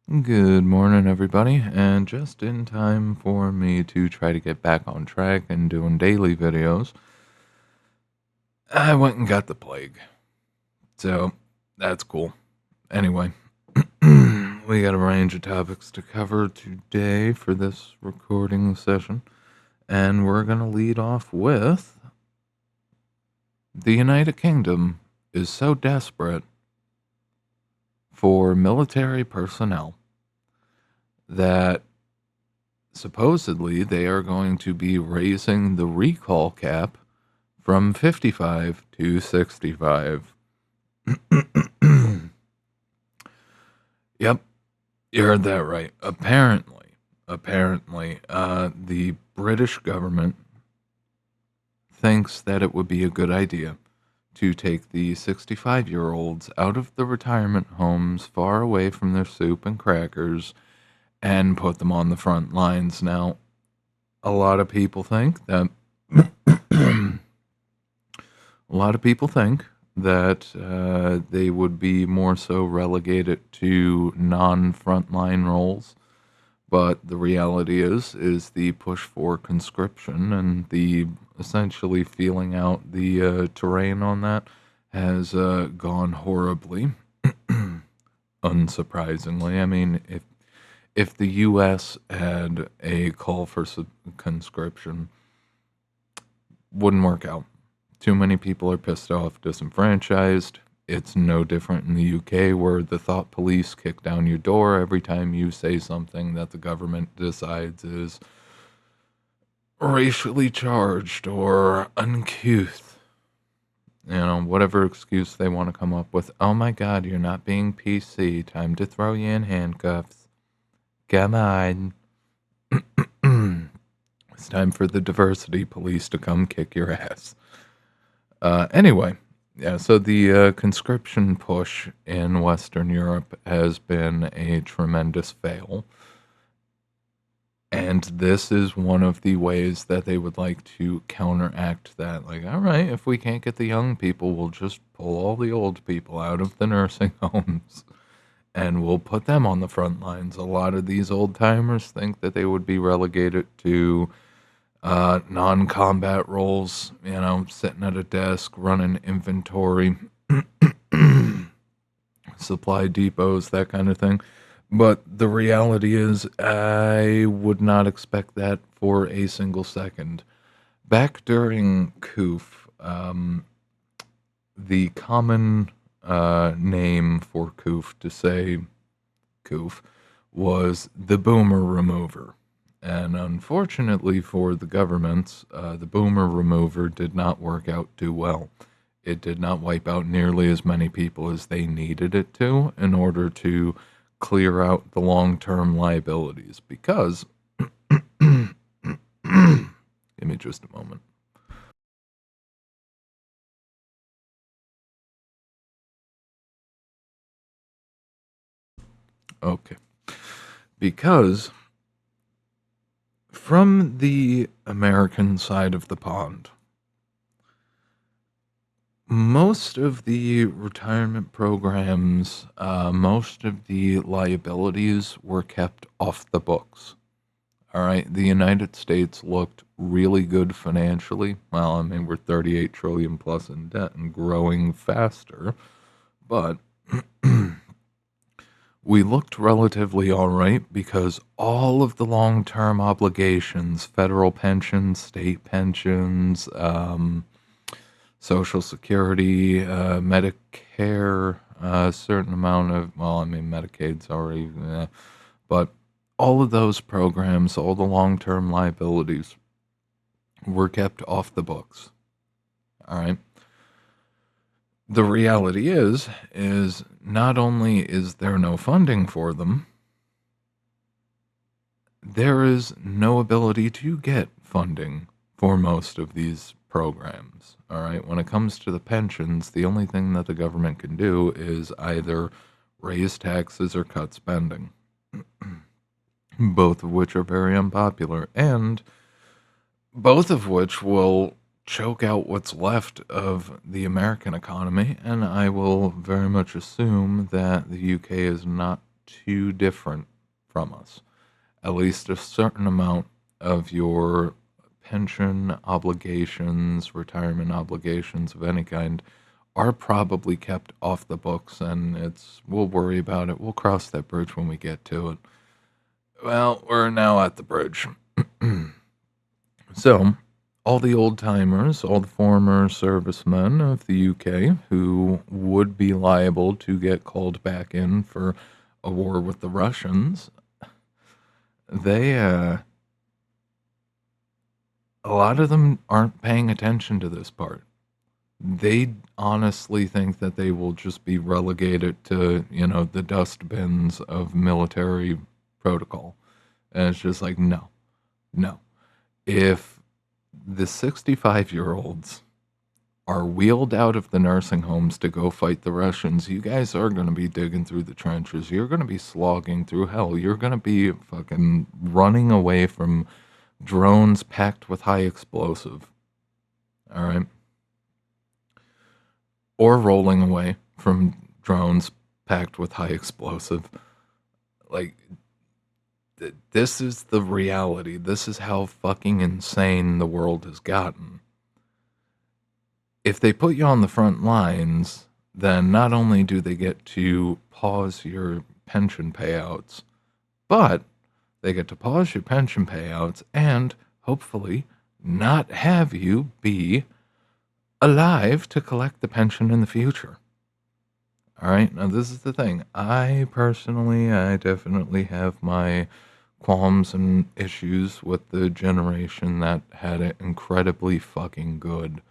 Good morning, everybody, and just in time for me to try to get back on track and doing daily videos, I went and got the plague. So that's cool. Anyway, we got a range of topics to cover today for this recording session, and we're going to lead off with the United Kingdom is so desperate for military personnel that supposedly they are going to be raising the recall cap from 55 to 65. Yep, you heard that right. Apparently, the British government thinks that it would be a good idea to take the 65-year-olds out of the retirement homes far away from their soup and crackers and put them on the front lines. Now, a lot of people think that a lot of people think that they would be more so relegated to non-frontline roles, but the reality is the push for conscription and the essentially feeling out the terrain on that has gone horribly. Unsurprisingly, I mean, if the U.S. had a call for conscription, wouldn't work out. Too many people are pissed off, disenfranchised. It's no different in the UK, where the thought police kick down your door every time you say something that the government decides is racially charged or uncouth. You know, whatever excuse they want to come up with. Oh my God, you're not being PC. Time to throw you in handcuffs. Come on. It's time for the diversity police to come kick your ass. Anyway, yeah, so the conscription push in Western Europe has been a tremendous fail. And this is one of the ways that they would like to counteract that. Like, all right, if we can't get the young people, we'll just pull all the old people out of the nursing homes and we'll put them on the front lines. A lot of these old timers think that they would be relegated to non-combat roles, you know, sitting at a desk, running inventory, supply depots, that kind of thing. But the reality is, I would not expect that for a single second. Back during COOF, the common name for COOF to say COOF was the boomer remover. And unfortunately for the governments, the boomer remover did not work out too well. It did not wipe out nearly as many people as they needed it to in order to clear out the long-term liabilities. Because, give me just a moment. Okay. Because from the American side of the pond, most of the retirement programs, most of the liabilities were kept off the books. All right. The United States looked really good financially. Well, I mean, we're 38 trillion plus in debt and growing faster, but we looked relatively all right because all of the long-term obligations, federal pensions, state pensions, Social Security, Medicare, a certain amount of, well, I mean, Medicaid's already, but all of those programs, all the long-term liabilities were kept off the books. All right. The reality is not only is there no funding for them, there is no ability to get funding for most of these programs. All right. When it comes to the pensions, the only thing that the government can do is either raise taxes or cut spending, both of which are very unpopular, and both of which will choke out what's left of the American economy. And I will very much assume that the UK is not too different from us. At least a certain amount of your pension obligations, retirement obligations of any kind are probably kept off the books, and we'll worry about it. We'll cross that bridge when we get to it. Well, we're now at the bridge. So, all the old timers, all the former servicemen of the UK who would be liable to get called back in for a war with the Russians, they, a lot of them aren't paying attention to this part. They honestly think that they will just be relegated to, the dustbins of military protocol. And it's just like, no, no. If the 65-year-olds are wheeled out of the nursing homes to go fight the Russians, you guys are going to be digging through the trenches. You're going to be slogging through hell. You're going to be fucking running away from drones packed with high explosive. All right? Or rolling away from drones packed with high explosive. Like, this is the reality. This is how fucking insane the world has gotten. If they put you on the front lines, then not only do they get to pause your pension payouts, but they get to pause your pension payouts and hopefully not have you be alive to collect the pension in the future. All right, now this is the thing. I definitely have my qualms and issues with the generation that had it incredibly fucking good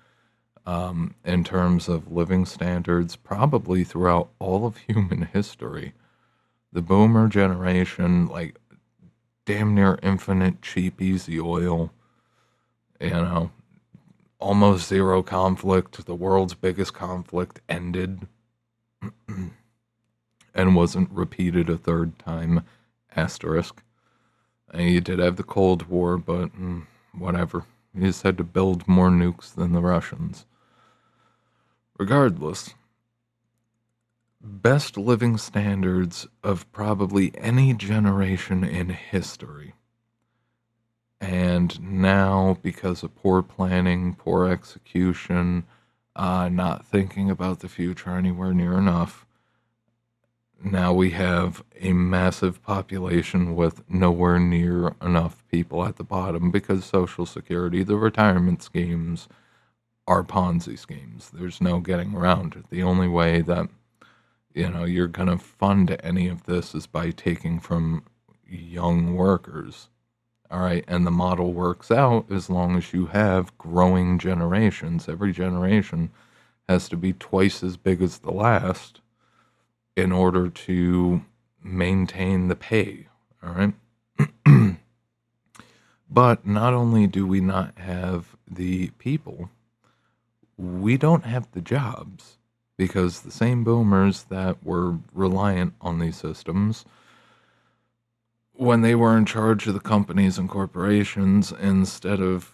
in terms of living standards, probably throughout all of human history. The boomer generation, like damn near infinite cheap, easy oil, almost zero conflict. The world's biggest conflict ended and wasn't repeated a third time, asterisk. And you did have the Cold War, but whatever. You just had to build more nukes than the Russians. Regardless, best living standards of probably any generation in history. And now, because of poor planning, poor execution, not thinking about the future anywhere near enough, now we have a massive population with nowhere near enough people at the bottom because Social Security, the retirement schemes, are Ponzi schemes. There's no getting around it. The only way that, you're going to fund any of this is by taking from young workers. All right, and the model works out as long as you have growing generations. Every generation has to be twice as big as the last in order to maintain the pay, all right? But not only do we not have the people, we don't have the jobs because the same boomers that were reliant on these systems, when they were in charge of the companies and corporations, instead of,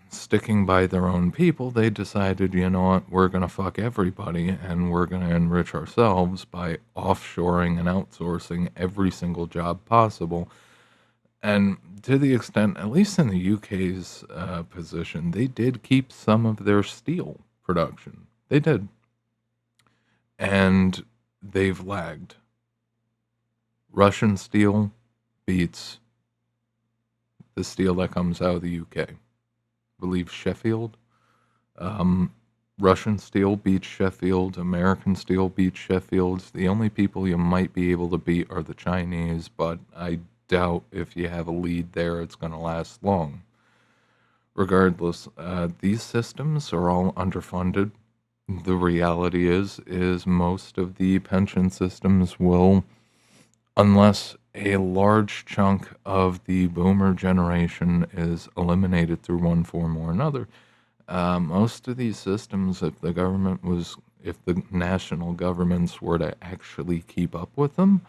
sticking by their own people, they decided, you know what, we're going to fuck everybody and we're going to enrich ourselves by offshoring and outsourcing every single job possible. And to the extent, at least in the UK's position, they did keep some of their steel production. They did. And they've lagged. Russian steel beats the steel that comes out of the UK. I believe Sheffield. Russian steel beats Sheffield. American steel beats Sheffield. The only people you might be able to beat are the Chinese, but I doubt if you have a lead there, it's going to last long. Regardless, these systems are all underfunded. The reality is most of the pension systems will, unless a large chunk of the boomer generation is eliminated through one form or another, most of these systems, if the national governments were to actually keep up with them,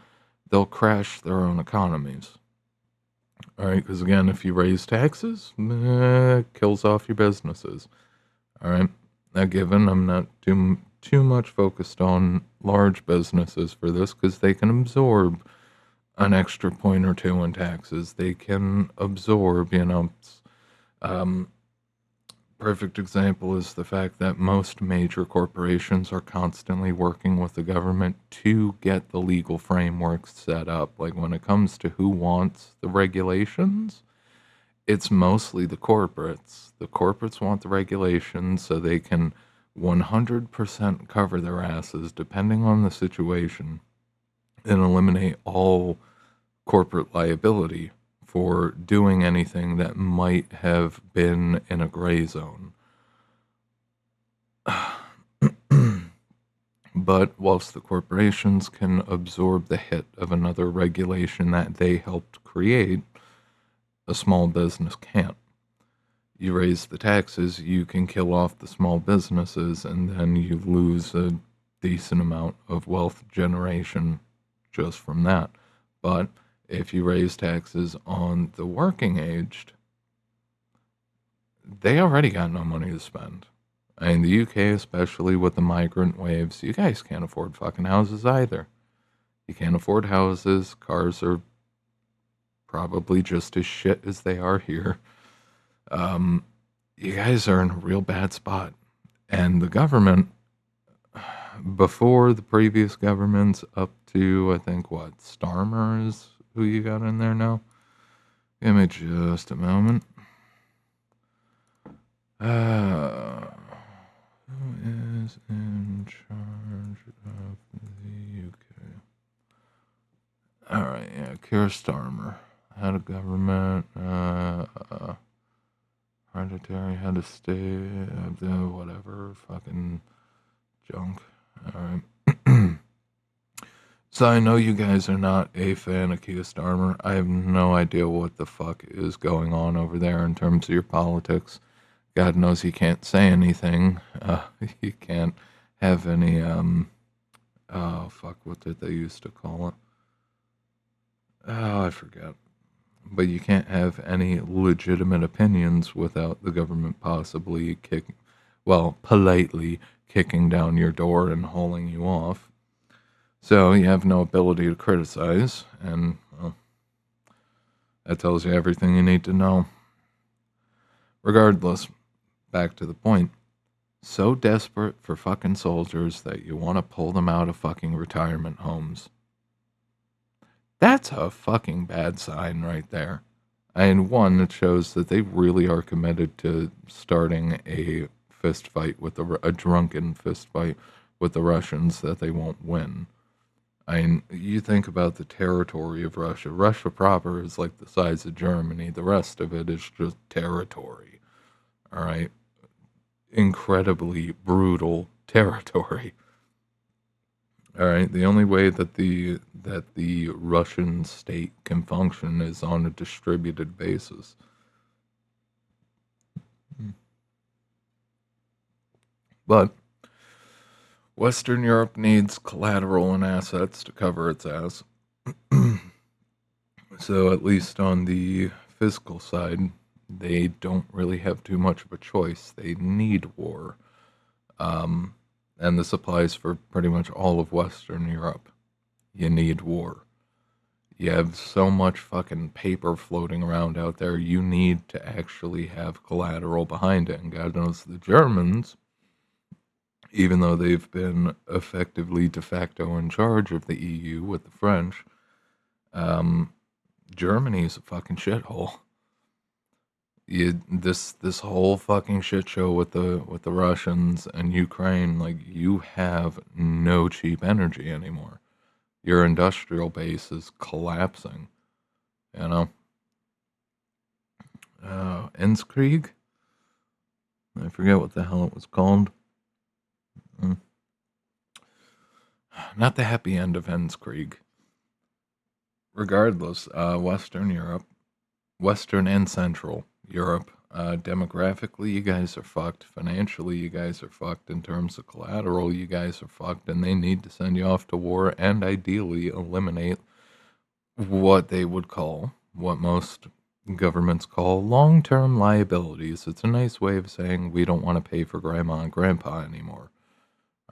they'll crash their own economies. All right, because again, if you raise taxes, it kills off your businesses. All right, now given, I'm not too too much focused on large businesses for this because they can absorb an extra point or two in taxes. They can absorb, um, perfect example is the fact that most major corporations are constantly working with the government to get the legal frameworks set up. Like when it comes to who wants the regulations, it's mostly the corporates. The corporates want the regulations so they can 100% cover their asses depending on the situation and eliminate all corporate liability for doing anything that might have been in a gray zone. But whilst the corporations can absorb the hit of another regulation that they helped create, a small business can't. You raise the taxes, you can kill off the small businesses, and then you lose a decent amount of wealth generation just from that. But if you raise taxes on the working aged, they already got no money to spend. In the UK, especially with the migrant waves, you guys can't afford fucking houses either. You can't afford houses. Cars are probably just as shit as they are here. You guys are in a real bad spot. And the government, before the previous governments, up to, I think, what, Starmer is who you got in there now? Give me just a moment. Who is in charge of the UK? Alright, yeah, Keir Starmer. Head of government, hereditary head of state, whatever, fucking junk. Alright. So I know you guys are not a fan of Keir Starmer. I have no idea what the fuck is going on over there in terms of your politics. God knows he can't say anything. He can't have any, oh, fuck, what did they used to call it? Oh, I forget. But you can't have any legitimate opinions without the government possibly politely kicking down your door and hauling you off. So you have no ability to criticize, and, well, that tells you everything you need to know. Regardless, back to the point. So desperate for fucking soldiers that you want to pull them out of fucking retirement homes. That's a fucking bad sign right there. And one, it shows that they really are committed to starting a fist fight a drunken fist fight with the Russians that they won't win. I mean, you think about the territory of Russia. Russia proper is like the size of Germany. The rest of it is just territory. All right? Incredibly brutal territory. All right, the only way that the Russian state can function is on a distributed basis. But Western Europe needs collateral and assets to cover its ass. So at least on the fiscal side, they don't really have too much of a choice. They need war. And this applies for pretty much all of Western Europe. You need war. You have so much fucking paper floating around out there, you need to actually have collateral behind it. And God knows the Germans, even though they've been effectively de facto in charge of the EU with the French, Germany is a fucking shithole. This whole fucking shit show with the Russians and Ukraine, like, you have no cheap energy anymore. Your industrial base is collapsing. You know? Enzkrieg? I forget what the hell it was called. Not the happy end of Enzkrieg. Regardless, Western Europe, Western and Central Europe, demographically, you guys are fucked. Financially, you guys are fucked. In terms of collateral, you guys are fucked. And they need to send you off to war and ideally eliminate what they would call, what most governments call, long-term liabilities. It's a nice way of saying we don't want to pay for grandma and grandpa anymore.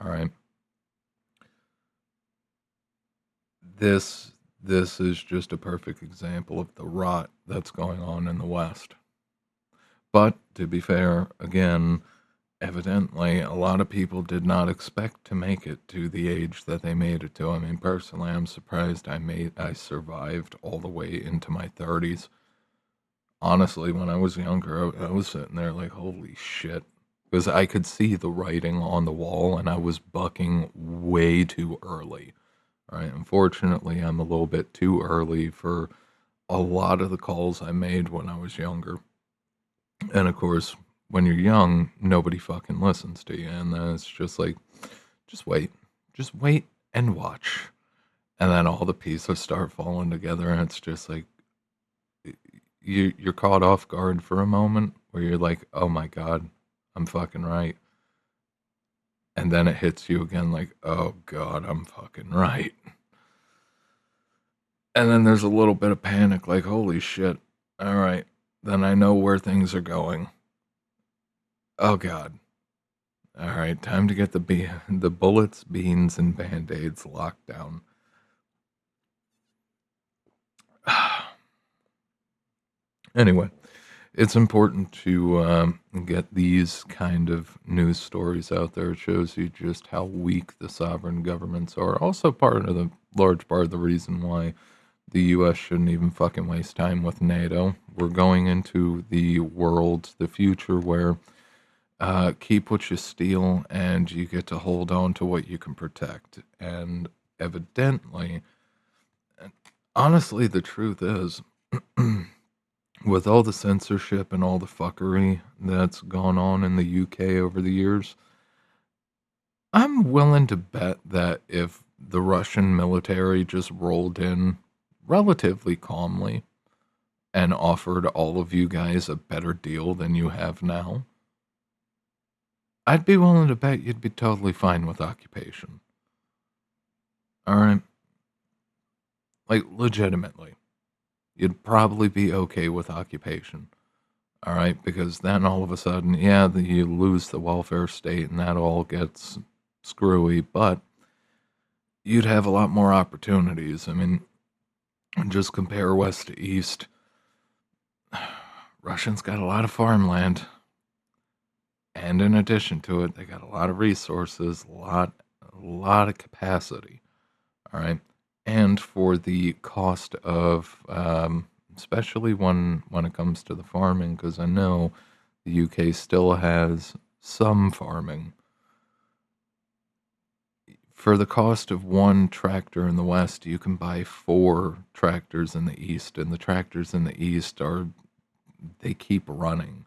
All right. This this is just a perfect example of the rot that's going on in the West. But to be fair, again, evidently a lot of people did not expect to make it to the age that they made it to. I mean, personally, I'm surprised I survived all the way into my 30s. Honestly, when I was younger, I was sitting there like, holy shit. Because I could see the writing on the wall and I was bucking way too early. All right. Unfortunately, I'm a little bit too early for a lot of the calls I made when I was younger. And of course, when you're young, nobody fucking listens to you. And then it's just like, just wait. Just wait and watch. And then all the pieces start falling together. And it's just like, you're caught off guard for a moment where you're like, oh my God, I'm fucking right. And then it hits you again like, oh God, I'm fucking right. And then there's a little bit of panic like, holy shit. All right. Then I know where things are going. Oh God. All right. Time to get the bullets, beans, and band aids locked down. Anyway, it's important to get these kind of news stories out there. It shows you just how weak the sovereign governments are. Also, part of the large part of the reason why the U.S. shouldn't even fucking waste time with NATO. We're going into the world, the future, where keep what you steal and you get to hold on to what you can protect. And evidently, honestly, the truth is, with all the censorship and all the fuckery that's gone on in the UK over the years, I'm willing to bet that if the Russian military just rolled in relatively calmly and offered all of you guys a better deal than you have now, I'd be willing to bet you'd be totally fine with occupation. All right? Like, legitimately. You'd probably be okay with occupation. All right? Because then all of a sudden, yeah, you lose the welfare state and that all gets screwy, but you'd have a lot more opportunities. I mean, just compare west to east. Russians got a lot of farmland. And in addition to it, they got a lot of resources, a lot of capacity. All right. And for the cost of, especially when it comes to the farming, because I know the UK still has some farming. For the cost of one tractor in the West, you can buy 4 tractors in the East, and the tractors in the East they keep running.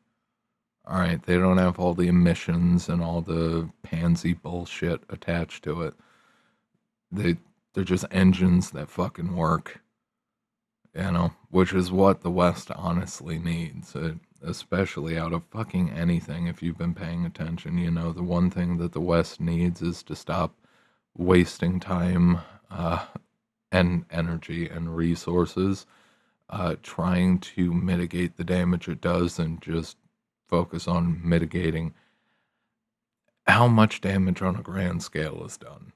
All right, they don't have all the emissions and all the pansy bullshit attached to it. They they're just engines that fucking work, which is what the West honestly needs, especially out of fucking anything. If you've been paying attention, the one thing that the West needs is to stop wasting time and energy and resources trying to mitigate the damage it does and just focus on mitigating how much damage on a grand scale is done.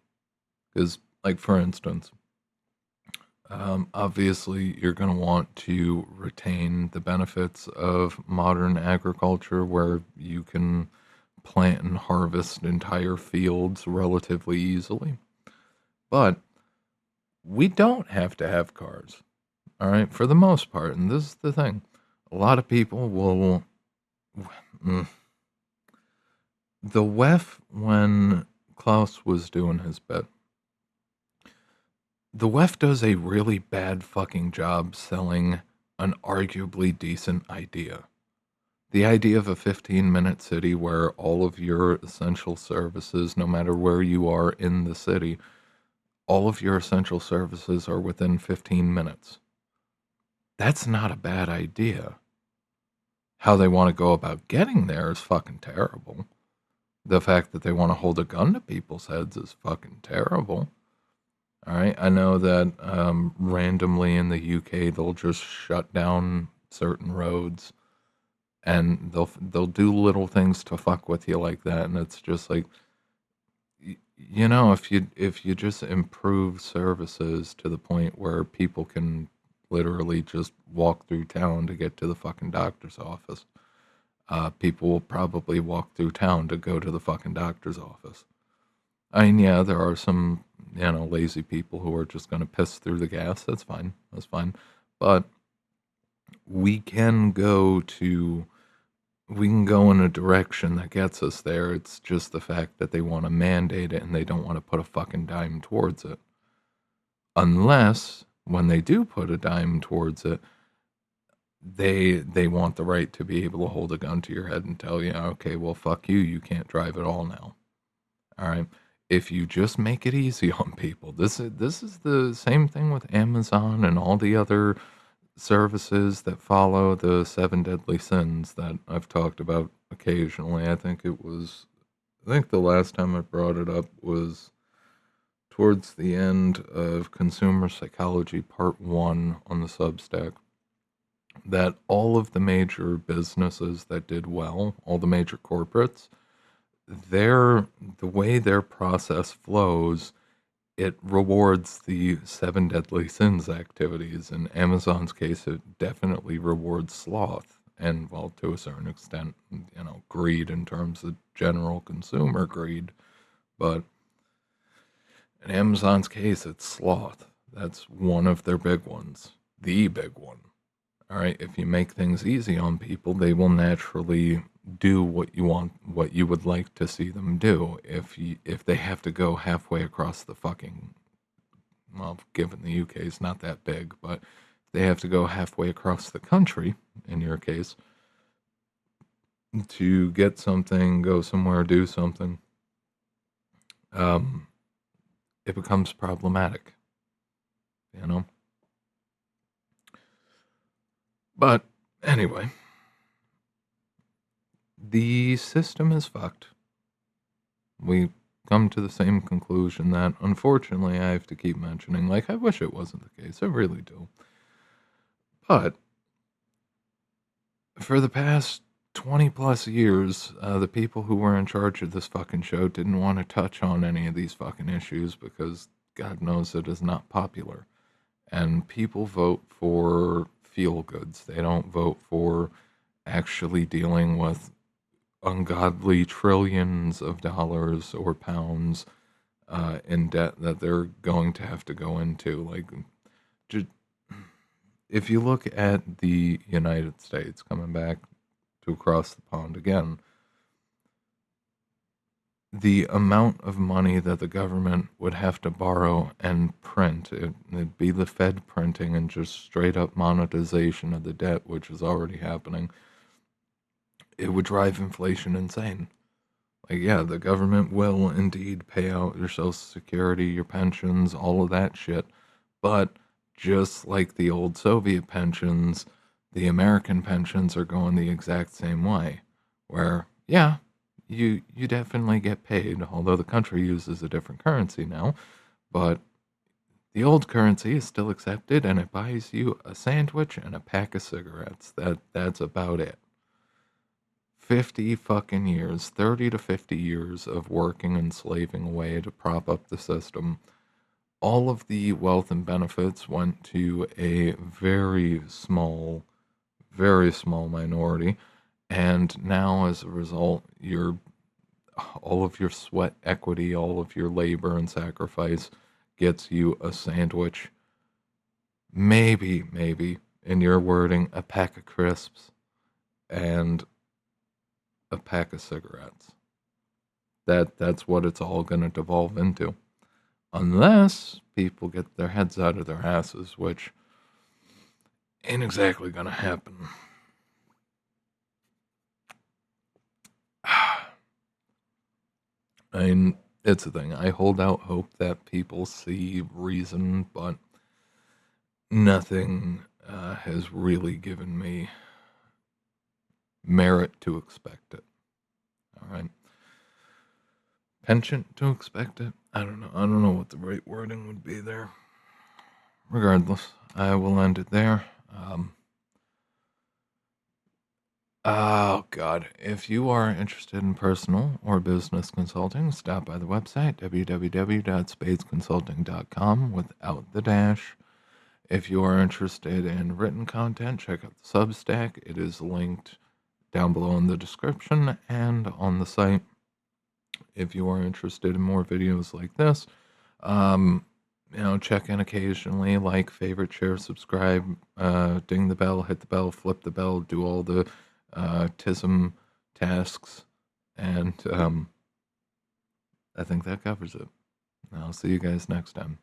Because, like, for instance, obviously, you're going to want to retain the benefits of modern agriculture where you can plant and harvest entire fields relatively easily. But we don't have to have cars, all right, for the most part. And this is the thing, a lot of people will. Mm, the WEF, when Klaus was doing his bit, the WEF does a really bad fucking job selling an arguably decent idea. The idea of a 15-minute city where all of your essential services, no matter where you are in the city, all of your essential services are within 15 minutes. That's not a bad idea. How they want to go about getting there is fucking terrible. The fact that they want to hold a gun to people's heads is fucking terrible. All right. I know that randomly in the UK they'll just shut down certain roads and they'll do little things to fuck with you like that, and it's just like if you just improve services to the point where people can literally just walk through town to get to the fucking doctor's office, people will probably walk through town to go to the fucking doctor's office. I mean, yeah, there are some, lazy people who are just going to piss through the gas. That's fine. That's fine. But we can go to we can go in a direction that gets us there. It's just the fact that they want to mandate it and they don't want to put a fucking dime towards it. Unless when they do put a dime towards it, they want the right to be able to hold a gun to your head and tell you, okay, well, fuck you, you can't drive at all now. All right. If you just make it easy on people, this is the same thing with Amazon and all the other services that follow the seven deadly sins that I've talked about occasionally. I think the last time I brought it up was towards the end of Consumer Psychology Part 1 on the Substack, that all of the major businesses that did well, all the major corporates, the way their process flows, it rewards the seven deadly sins activities. In Amazon's case, it definitely rewards sloth and, well, to a certain extent, greed in terms of general consumer greed. But in Amazon's case, it's sloth. That's one of their big ones, the big one. All right, if you make things easy on people, they will naturally do what you want, what you would like to see them do. If they have to go halfway across the fucking, well, given the UK is not that big, but they have to go halfway across the country, in your case, to get something, go somewhere, do something, um, it becomes problematic, you know? But anyway, the system is fucked. We come to the same conclusion that, unfortunately, I have to keep mentioning. Like, I wish it wasn't the case. I really do. But for the past 20 plus years, the people who were in charge of this fucking show didn't want to touch on any of these fucking issues because God knows it is not popular. And people vote for feel goods. They don't vote for actually dealing with ungodly trillions of dollars or pounds in debt that they're going to have to go into. Like, if you look at the United States, coming back to across the pond again, the amount of money that the government would have to borrow and print, it'd be the Fed printing and just straight up monetization of the debt, which is already happening. It would drive inflation insane. Like, yeah, the government will indeed pay out your Social Security, your pensions, all of that shit. But just like the old Soviet pensions, the American pensions are going the exact same way. Where, yeah, you definitely get paid, although the country uses a different currency now. But the old currency is still accepted, and it buys you a sandwich and a pack of cigarettes. That's about it. 50 fucking years, 30 to 50 years of working and slaving away to prop up the system. All of the wealth and benefits went to a very small minority. And now, as a result, all of your sweat equity, all of your labor and sacrifice gets you a sandwich. Maybe, in your wording, a pack of crisps and a pack of cigarettes. That's what it's all going to devolve into. Unless people get their heads out of their asses, which ain't exactly going to happen. I mean, it's a thing. I hold out hope that people see reason, but nothing has really given me merit to expect it. All right. Penchant to expect it? I don't know. I don't know what the right wording would be there. Regardless, I will end it there. Oh, God. If you are interested in personal or business consulting, stop by the website, www.spadesconsulting.com, without the dash. If you are interested in written content, check out the Substack. It is linked down below in the description and on the site. If you are interested in more videos like this, um, check in occasionally, like, favorite, share, subscribe, ding the bell, hit the bell, flip the bell, do all the TISM tasks, and I think that covers it. I'll see you guys next time.